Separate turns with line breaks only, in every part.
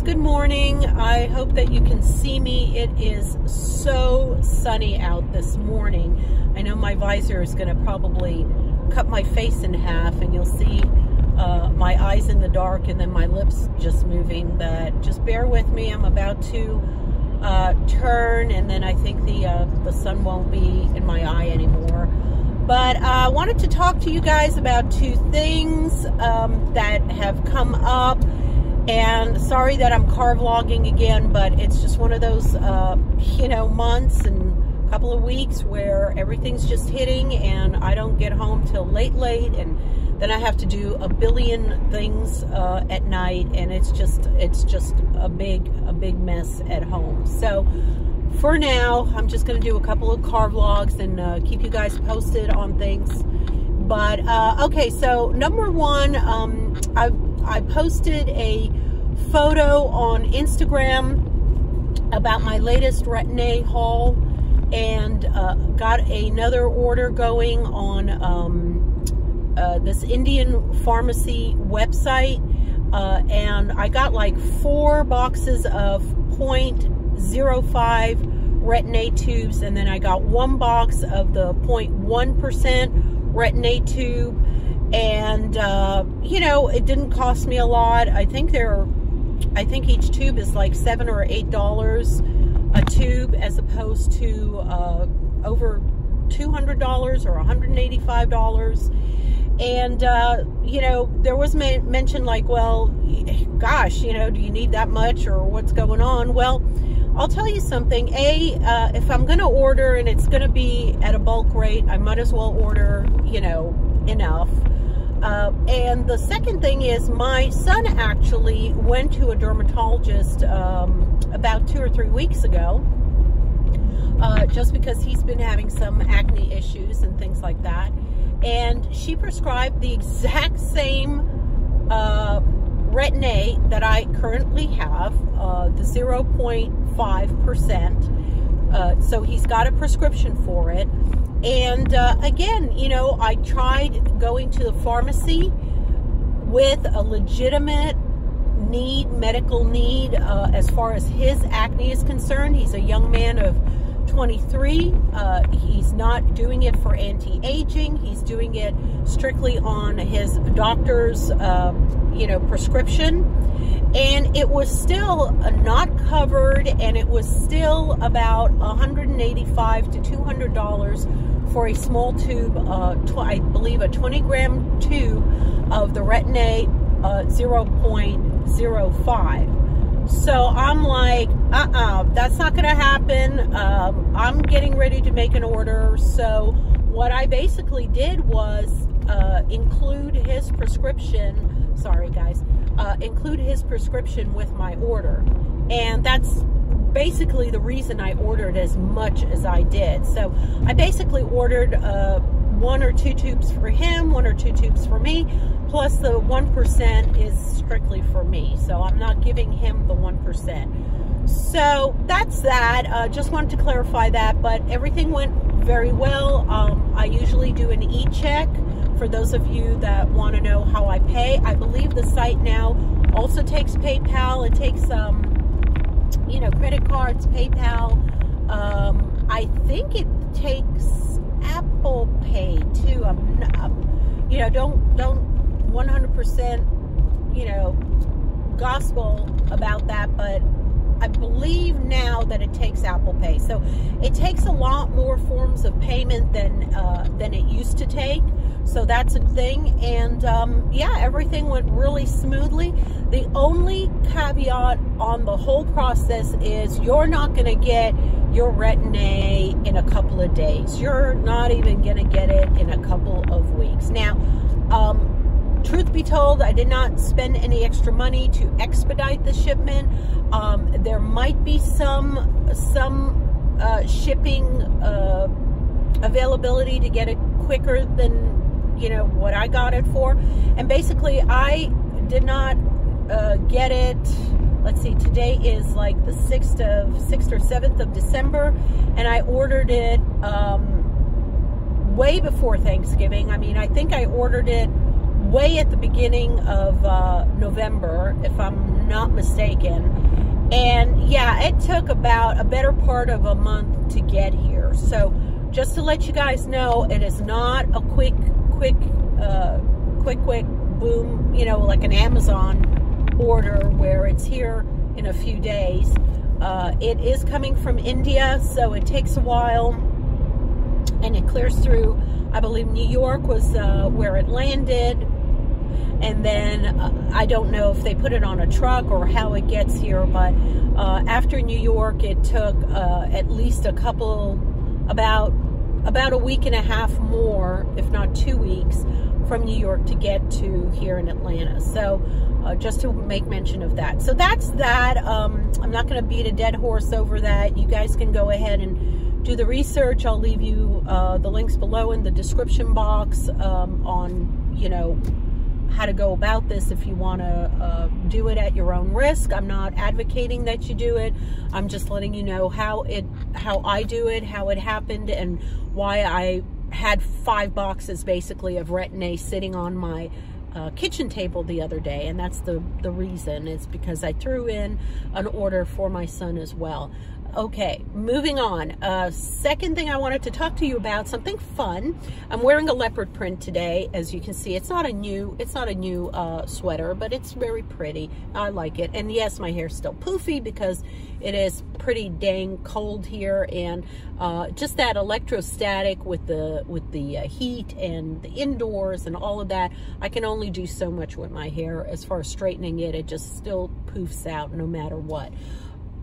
good morning. I hope that you can see me. It is so sunny out this morning. I know my visor is going to probably cut my face in half, and you'll see my eyes in the dark and then my lips just moving. But just bear with me. I'm about to turn, and then I think the sun won't be in my eye anymore. But I wanted to talk to you guys about two things that have come up. And sorry that I'm car vlogging again, but it's just one of those, you know, months and a couple of weeks where everything's just hitting and I don't get home till late, and then I have to do a billion things at night, and it's just a big mess at home. So for now, I'm just going to do a couple of car vlogs and keep you guys posted on things. But okay, so number one, I posted a photo on Instagram about my latest Retin-A haul, and got another order going on this Indian pharmacy website, and I got like 4 boxes of 0.05 Retin-A tubes, and then I got 1 box of the 0.1% Retin-A tube. And you know, it didn't cost me a lot. I think each tube is like $7 or $8 a tube, as opposed to over $200 or $185. And you know, there was mention like, well, gosh, you know, do you need that much, or what's going on? Well, I'll tell you something. If I'm going to order and it's going to be at a bulk rate, I might as well order, you know, enough. And the second thing is, my son actually went to a dermatologist about 2 or 3 weeks ago, just because he's been having some acne issues and things like that. And she prescribed the exact same Retin-A that I currently have, the 0.5%. So he's got a prescription for it. And again, you know, I tried going to the pharmacy with a legitimate need, medical need, as far as his acne is concerned. He's a young man of 23. He's not doing it for anti-aging. He's doing it strictly on his doctor's, you know, prescription. And it was still not covered, and it was still about $185 to $200 for a small tube, I believe a 20-gram tube of the Retin-A 0.05. So I'm like, that's not going to happen. I'm getting ready to make an order. So what I basically did was include his prescription. Sorry, guys. Include his prescription with my order. And that's basically the reason I ordered as much as I did. So I basically ordered 1 or 2 tubes for him, 1 or 2 tubes for me, plus the 1% is strictly for me. So I'm not giving him the 1%. So that's that. Just wanted to clarify that, but everything went very well. I usually do an e-check for those of you that want to know how I pay. I believe the site now also takes PayPal. It takes, you know, credit cards, PayPal. I think it takes Apple Pay too. You know, don't 100%, you know, gospel about that, but I believe now that it takes Apple Pay. So it takes a lot more forms of payment than it used to take. So that's a thing. And yeah, everything went really smoothly. The only caveat on the whole process is you're not going to get your Retin-A in a couple of days. You're not even going to get it in a couple of weeks. Now, truth be told, I did not spend any extra money to expedite the shipment. There might be some shipping availability to get it quicker than, you know, what I got it for. And basically, I did not get it. Let's see, today is like the 6th or 7th of December, and I ordered it way before Thanksgiving. I mean, I think I ordered it way at the beginning of November, if I'm I'm not mistaken. And yeah, it took about a better part of a month to get here. So just to let you guys know, it is not a quick boom, you know, like an Amazon order where it's here in a few days. It is coming from India, so it takes a while, and it clears through, I believe New York was where it landed, and then I don't know if they put it on a truck or how it gets here, but after New York it took at least about a week and a half more, if not 2 weeks, from New York to get to here in Atlanta. So just to make mention of that. So that's that. I'm not going to beat a dead horse over that. You guys can go ahead and do the research. I'll leave you the links below in the description box on, you know, how to go about this if you want to do it at your own risk. I'm not advocating that you do it. I'm just letting you know how I do it, how it happened, and why I had 5 boxes basically of Retin-A sitting on my kitchen table the other day. And that's the reason. It's because I threw in an order for my son as well. Okay, moving on. Second thing I wanted to talk to you about, something fun. I'm wearing a leopard print today. As you can see, it's not a new sweater, but it's very pretty. I like it. And yes, my hair's still poofy because it is pretty dang cold here, and just that electrostatic with the heat and the indoors and all of that. I can only do so much with my hair as far as straightening it. It just still poofs out no matter what.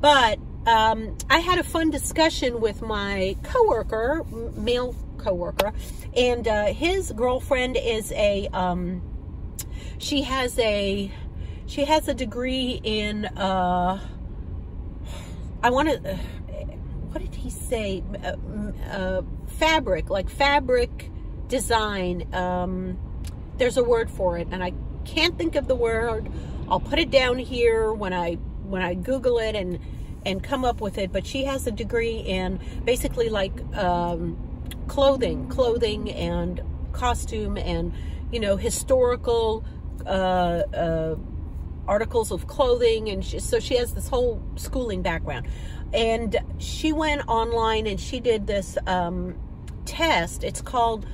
But I had a fun discussion with my coworker, male coworker, and his girlfriend is she has a degree in what did he say? Fabric design. There's a word for it, and I can't think of the word. I'll put it down here when I Google it and come up with it. But she has a degree in basically like clothing and costume and, you know, historical articles of clothing, and so she has this whole schooling background. And she went online and she did this test. It's called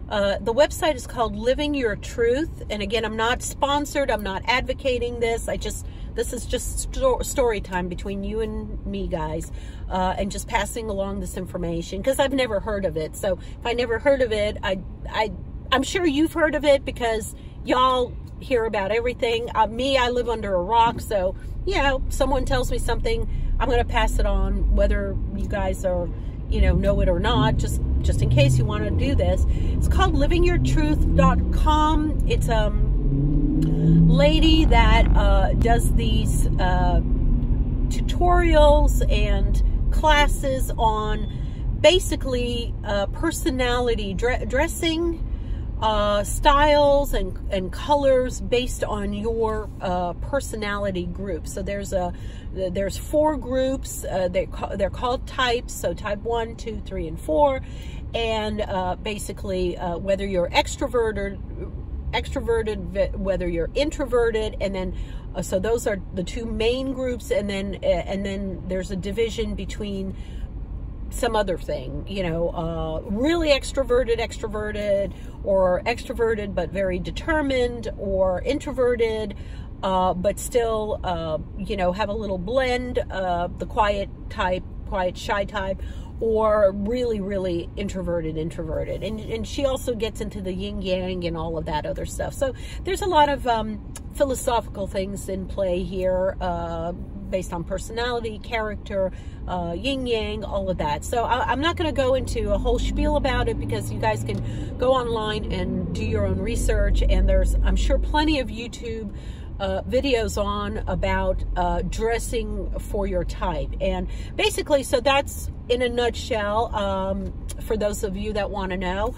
the website is called Living Your Truth. And again, I'm not sponsored. I'm not advocating this. This is just story time between you and me, guys, and just passing along this information because I've never heard of it. So if I never heard of it, I'm sure you've heard of it because y'all hear about everything. Me, I live under a rock, so you know, someone tells me something, I'm going to pass it on, whether you guys are, you know it or not, just in case you want to do this. It's called livingyourtruth.com. It's lady that does these tutorials and classes on basically personality, dressing, styles and colors based on your personality group. So there's 4 groups. They're called types. So type 1, 2, 3, and 4. And basically whether you're extroverted, whether you're introverted, and then so those are the 2 main groups, and then there's a division between some other thing, you know, really extroverted, or extroverted but very determined, or introverted but still you know, have a little blend, the quiet shy type, or really introverted. And she also gets into the yin yang and all of that other stuff. So there's a lot of philosophical things in play here, based on personality, character, yin yang, all of that. So I'm not going to go into a whole spiel about it because you guys can go online and do your own research, and there's, I'm sure, plenty of YouTube videos on about dressing for your type. And basically, so that's in a nutshell. For those of you that want to know,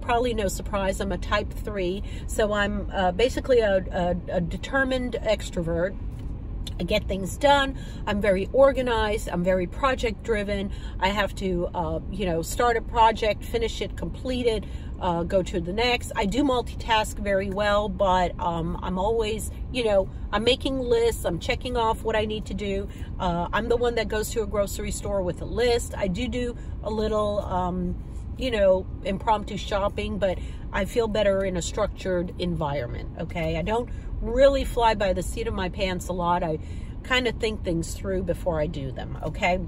probably no surprise, I'm a type 3, so I'm basically a determined extrovert. I get things done. I'm very organized. I'm very project driven. I have to, you know, start a project, finish it, complete it, go to the next. I do multitask very well, but I'm always, you know, I'm making lists. I'm checking off what I need to do. I'm the one that goes to a grocery store with a list. I do a little, you know, impromptu shopping, but I feel better in a structured environment, okay? I don't really fly by the seat of my pants a lot. I kind of think things through before I do them, okay?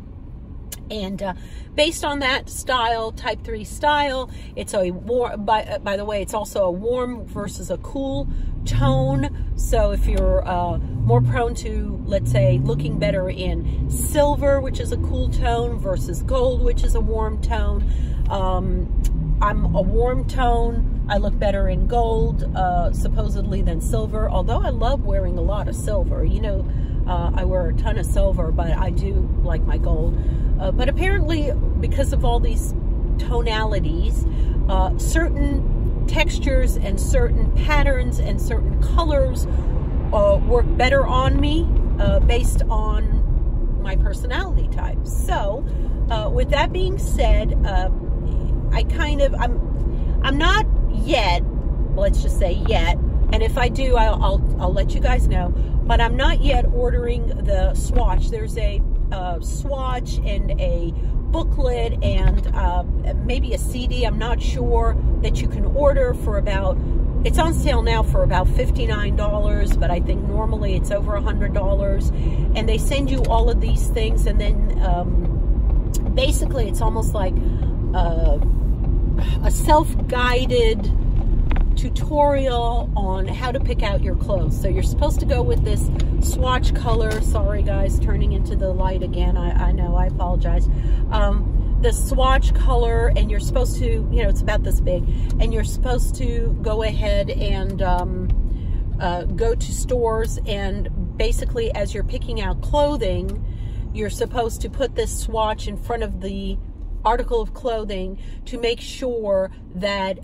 And based on that style, type 3 style, it's a warm, by the way, it's also a warm versus a cool tone. So if you're more prone to, let's say, looking better in silver, which is a cool tone, versus gold, which is a warm tone, I'm a warm tone. I look better in gold, supposedly, than silver, although I love wearing a lot of silver. You know, I wear a ton of silver, but I do like my gold. But apparently, because of all these tonalities, certain textures and certain patterns and certain colors work better on me based on my personality type. So, with that being said, I'm not yet, let's just say yet, and if I do, I'll let you guys know, but I'm not yet ordering the swatch. There's a swatch and a booklet and maybe a CD, I'm not sure, that you can order for about, it's on sale now for about $59, but I think normally it's over $100, and they send you all of these things, and then basically it's almost like a self-guided tutorial on how to pick out your clothes. So you're supposed to go with this swatch color. Sorry guys, turning into the light again. I know, I apologize. The swatch color, and you're supposed to, you know, it's about this big, and you're supposed to go ahead and go to stores, and basically as you're picking out clothing, you're supposed to put this swatch in front of the article of clothing to make sure that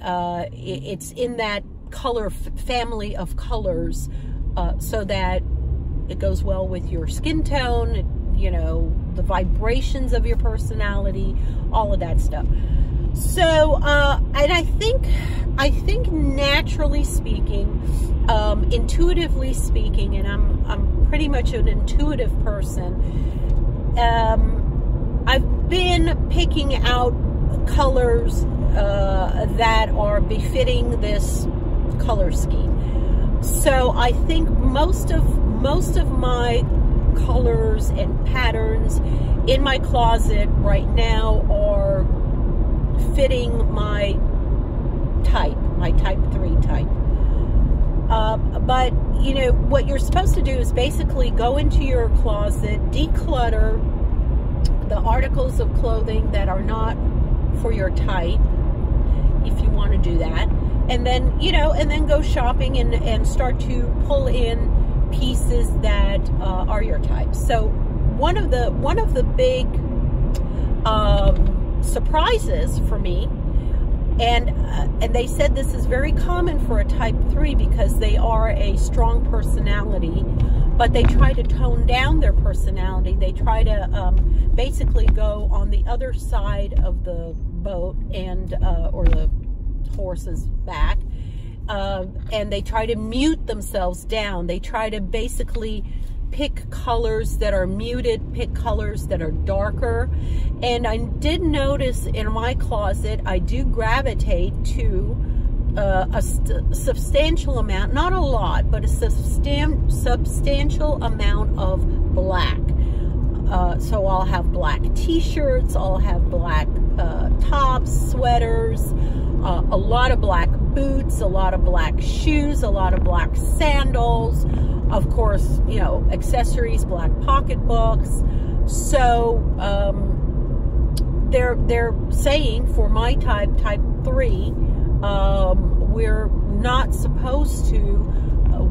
it's in that color family of colors, so that it goes well with your skin tone, you know, the vibrations of your personality, all of that stuff. So and I think naturally speaking, intuitively speaking, and I'm pretty much an intuitive person, I've been picking out colors that are befitting this color scheme. So I think most of my colors and patterns in my closet right now are fitting my type 3 type. But you know, what you're supposed to do is basically go into your closet, declutter the articles of clothing that are not for your type, if you want to do that, and then, you know, and then go shopping and start to pull in pieces that are your type. So one of the big surprises for me, and they said this is very common for a type 3 because they are a strong personality, but they try to tone down their personality. They try to basically go on the other side of the boat and or the horse's back, and they try to mute themselves down. They try to basically pick colors that are muted, pick colors that are darker. And I did notice in my closet, I do gravitate to a substantial amount, not a lot, but a substantial amount of black. So I'll have black t-shirts, I'll have black tops, sweaters, a lot of black boots, a lot of black shoes, a lot of black sandals, of course, you know, accessories, black pocketbooks. So they're saying for my type 3, we're not supposed to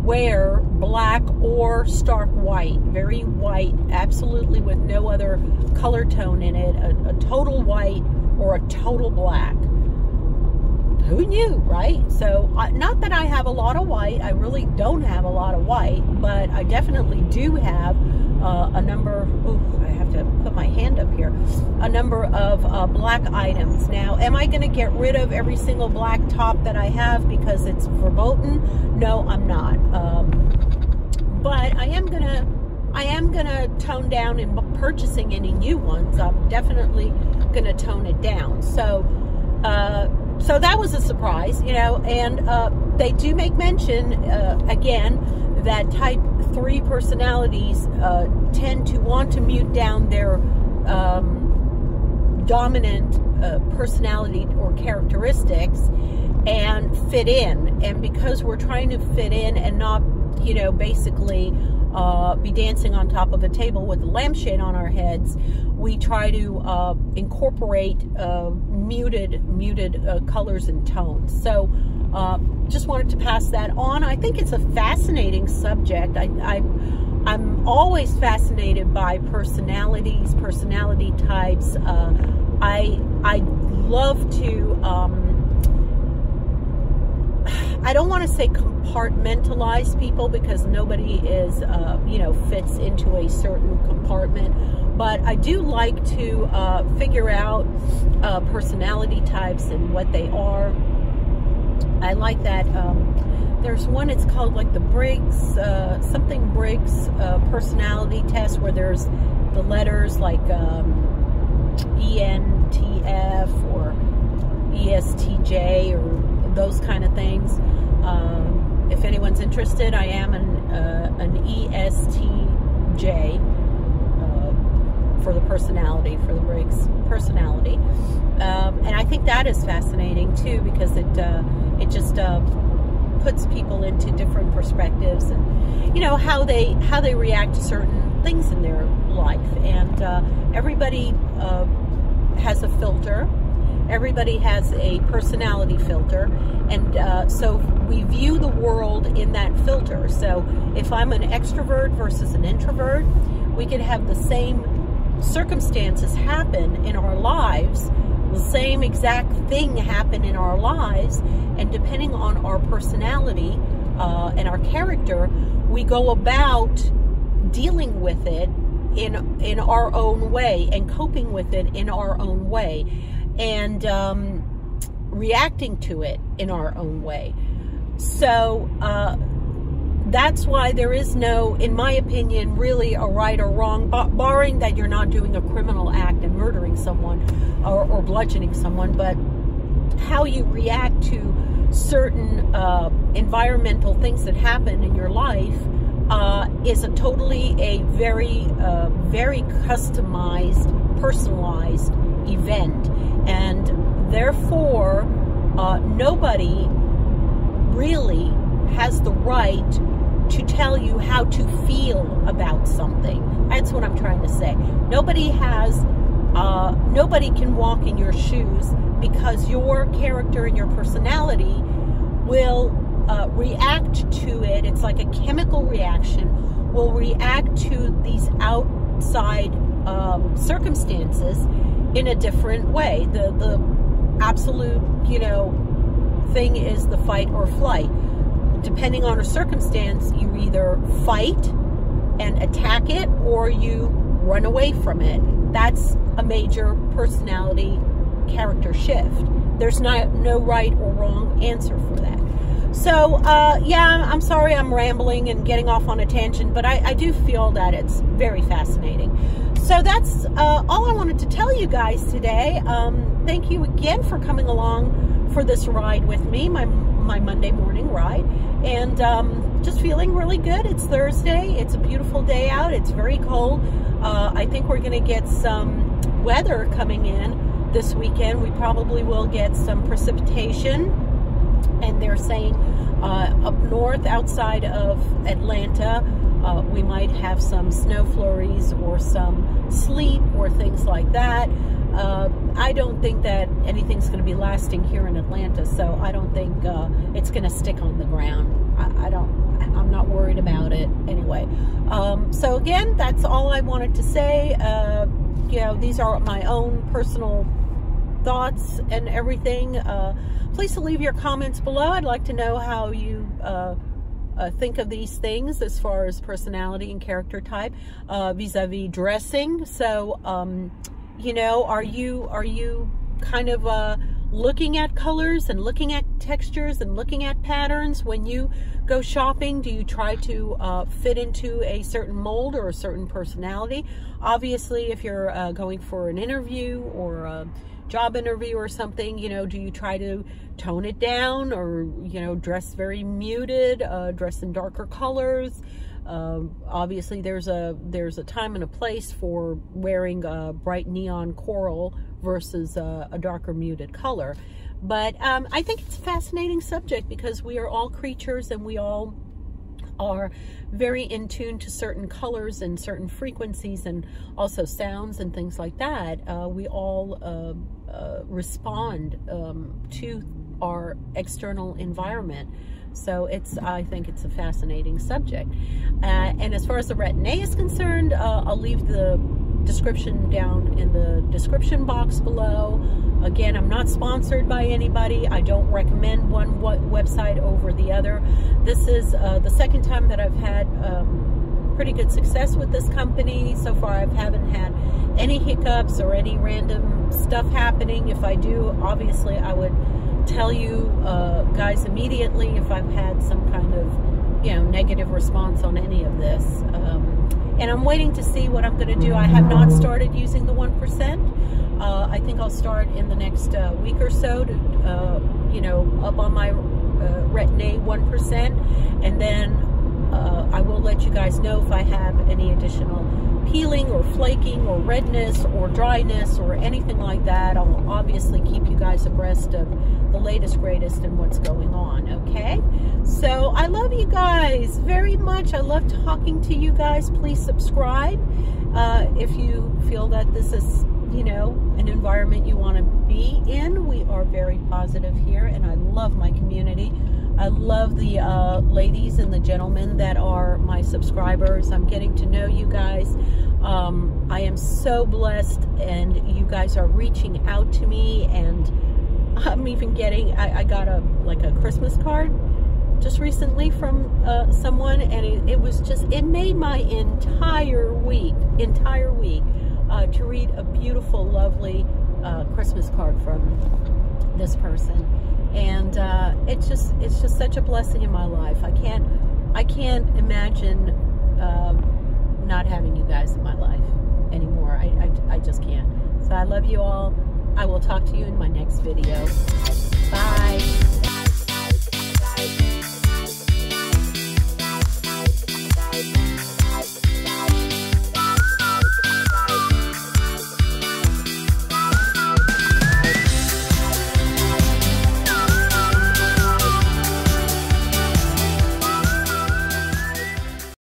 wear black or stark white, very white, absolutely with no other color tone in it, a total white or a total black. who knew, right? So not that I have a lot of white. I really don't have a lot of white, but I definitely do have a number. I have to put my hand up here. A number of black items. Now, am I going to get rid of every single black top that I have because it's verboten? No, I'm not. But I am gonna tone down in purchasing any new ones. I'm definitely gonna tone it down. So so that was a surprise, you know. And they do make mention again that type 3 personalities tend to want to mute down their dominant personality or characteristics and fit in. And because we're trying to fit in and not, you know, basically be dancing on top of a table with a lampshade on our heads, we try to incorporate muted colors and tones. So just wanted to pass that on. I think it's a fascinating subject. I'm always fascinated by personalities, personality types. I love to I don't want to say compartmentalize people, because nobody is, you know, fits into a certain compartment. But I do like to figure out personality types and what they are. I like that. There's one, it's called like the Briggs, something Briggs personality test, where there's the letters like ENTF or ESTJ or those kind of things. If anyone's interested, I am an ESTJ for the personality, for the Briggs personality. And I think that is fascinating too, because it just puts people into different perspectives, and you know how they react to certain things in their life. And everybody has a filter. Everybody has a personality filter, and so we view the world in that filter. So if I'm an extrovert versus an introvert, we could have the same circumstances happen in our lives, the same exact thing happen in our lives, and depending on our personality and our character, we go about dealing with it in our own way and coping with it in our own way, and reacting to it in our own way. So that's why there is no, in my opinion, really a right or wrong, barring that you're not doing a criminal act and murdering someone or bludgeoning someone. But how you react to certain environmental things that happen in your life is a very customized, personalized event. And therefore, nobody really has the right to tell you how to feel about something. That's what I'm trying to say. Nobody can walk in your shoes, because your character and your personality will react to it. It's like a chemical reaction, will react to these outside circumstances in a different way. The absolute, you know, thing is the fight or flight. Depending on a circumstance, you either fight and attack it, or you run away from it. That's a major personality character shift. There's no right or wrong answer for that. So, yeah, I'm sorry I'm rambling and getting off on a tangent, but I do feel that it's very fascinating. So that's all I wanted to tell you guys today. Thank you again for coming along for this ride with me, my Monday morning ride. And just feeling really good. It's Thursday. It's a beautiful day out. It's very cold. I think we're going to get some weather coming in this weekend. We probably will get some precipitation. And they're saying up north outside of Atlanta, we might have some snow flurries or some sleet or things like that. I don't think that anything's going to be lasting here in Atlanta, so I don't think it's going to stick on the ground. I'm not worried about it anyway. So again, that's all I wanted to say. You know, these are my own personal thoughts and everything. Please leave your comments below. I'd like to know how you think of these things as far as personality and character type vis-a-vis dressing. So, you know, are you kind of looking at colors and looking at textures and looking at patterns when you go shopping? Do you try to fit into a certain mold or a certain personality? Obviously, if you're going for an interview or a job interview or something, you know, do you try to tone it down, or, you know, dress very muted, dress in darker colors? Obviously there's a time and a place for wearing bright neon coral versus a darker muted color. But I think it's a fascinating subject because we are all creatures and we all are very in tune to certain colors and certain frequencies and also sounds and things like that. We all respond to our external environment. So I think it's a fascinating subject. And as far as the Retin-A is concerned, I'll leave the description down in the description box below. Again, I'm not sponsored by anybody. I don't recommend one website over the other. This is the second time that I've had pretty good success with this company. So far, I haven't had any hiccups or any random stuff happening. If I do, obviously, I would tell you guys immediately if I've had some kind of, you know, negative response on any of this. And I'm waiting to see what I'm going to do. I have not started using the 1%. I think I'll start in the next week or so to, you know, up on my Retin-A 1%. And then I will let you guys know if I have any additional peeling or flaking or redness or dryness or anything like that. I'll obviously keep you guys abreast of the latest, greatest, and what's going on, okay? So I love you guys very much. I love talking to you guys. Please subscribe if you feel that this is, you know, an environment you want to be in. We are very positive here, and I love my community. I love the ladies and the gentlemen that are my subscribers. I'm getting to know you guys. I am so blessed, and you guys are reaching out to me, and I'm even getting, I got a Christmas card just recently from someone, and it was just, it made my entire week to read a beautiful, lovely Christmas card from this person. And it's just such a blessing in my life. I can't imagine not having you guys in my life anymore. I just can't. So I love you all. I will talk to you in my next video. Bye.